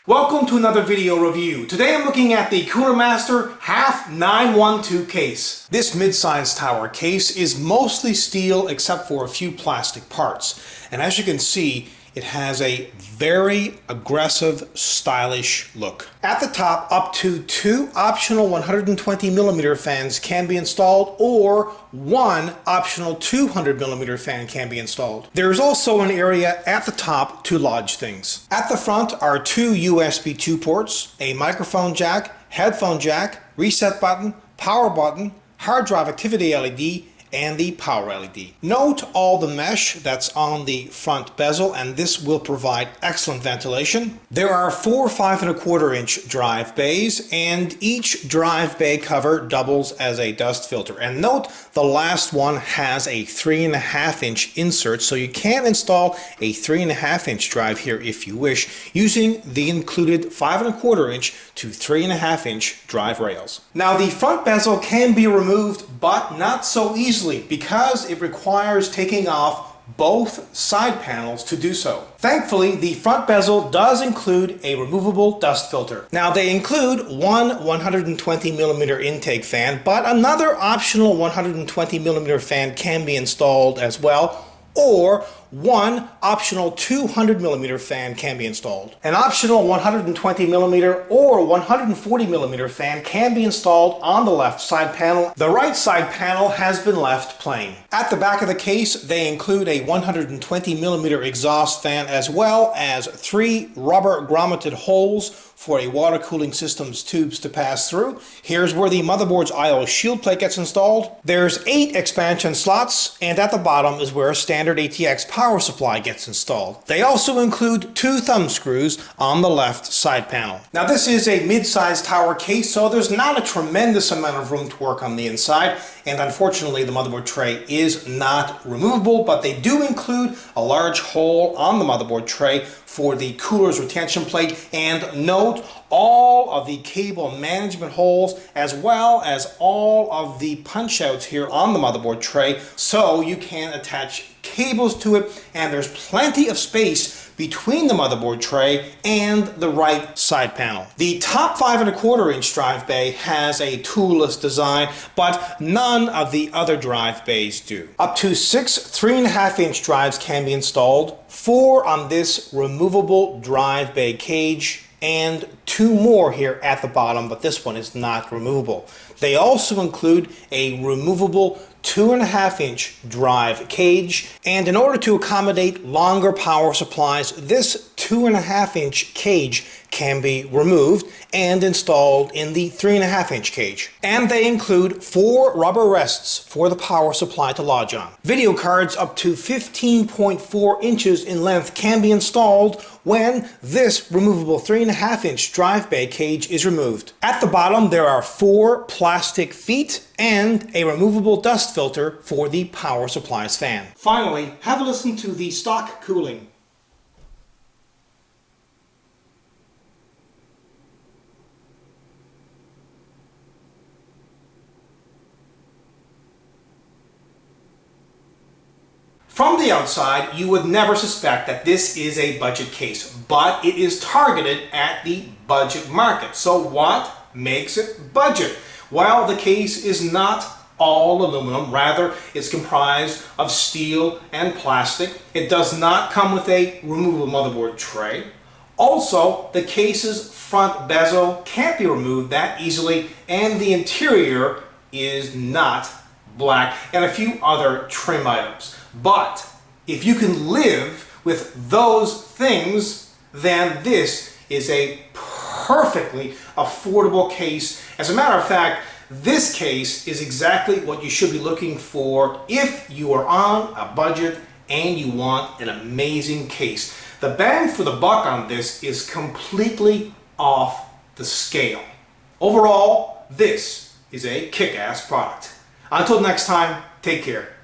Welcome to another video review. Today I'm looking at the Cooler Master HAF 912 case. This mid-sized tower case is mostly steel except for a few plastic parts. And as you can see, it has a very aggressive, stylish look. At the top, up to 2 optional 120mm fans can be installed, or 1 optional 200mm fan can be installed. There is also an area at the top to lodge things. At the front are 2 USB 2 ports, a microphone jack, headphone jack, reset button, power button, hard drive activity LED, and the power LED. Note all the mesh that's on the front bezel, and this will provide excellent ventilation. There are 4 5¼ drive bays, and each drive bay cover doubles as a dust filter. And note the last one has a 3.5" insert, so you can install a 3.5" drive here if you wish, using the included 5¼ to 3.5" drive rails. Now the front bezel can be removed, but not so easily, because it requires taking off both side panels to do so. Thankfully, the front bezel does include a removable dust filter. Now they include 1 120mm intake fan, but another optional 120mm fan can be installed as well, or 1 optional 200mm fan can be installed. An optional 120mm or 140mm fan can be installed on the left side panel. The right side panel has been left plain. At the back of the case, they include a 120mm exhaust fan, as well as 3 rubber grommeted holes for a water cooling system's tubes to pass through. Here's where the motherboard's I/O shield plate gets installed. There's 8 expansion slots, and at the bottom is where a standard ATX power supply gets installed. They also include 2 thumb screws on the left side panel. Now this is a mid-sized tower case, so there's not a tremendous amount of room to work on the inside, and unfortunately the motherboard tray is not removable, but they do include a large hole on the motherboard tray for the cooler's retention plate. And note all of the cable management holes, as well as all of the punch outs here on the motherboard tray, so you can attach cables to it, and there's plenty of space between the motherboard tray and the right side panel. The top 5¼ drive bay has a toolless design, but none of the other drive bays do. Up to 6 3.5" drives can be installed, 4 on this removable drive bay cage, and 2 more here at the bottom, but this one is not removable. They also include a removable 2.5" drive cage, and in order to accommodate longer power supplies, this 2.5" cage can be removed and installed in the 3.5" cage. And they include 4 rubber rests for the power supply to lodge on. Video cards up to 15.4 inches in length can be installed when this removable 3.5" drive bay cage is removed. At the bottom there are 4 plastic feet and a removable dust filter for the power supply's fan. Finally, have a listen to the stock cooling. From the outside, you would never suspect that this is a budget case, but it is targeted at the budget market. So what makes it budget? Well, the case is not all aluminum, rather it's comprised of steel and plastic. It does not come with a removable motherboard tray. Also, the case's front bezel can't be removed that easily, and the interior is not black, and a few other trim items. But if you can live with those things, then this is a perfectly affordable case. As a matter of fact, this case is exactly what you should be looking for if you are on a budget and you want an amazing case. The bang for the buck on this is completely off the scale. Overall, this is a kick-ass product. Until next time, take care.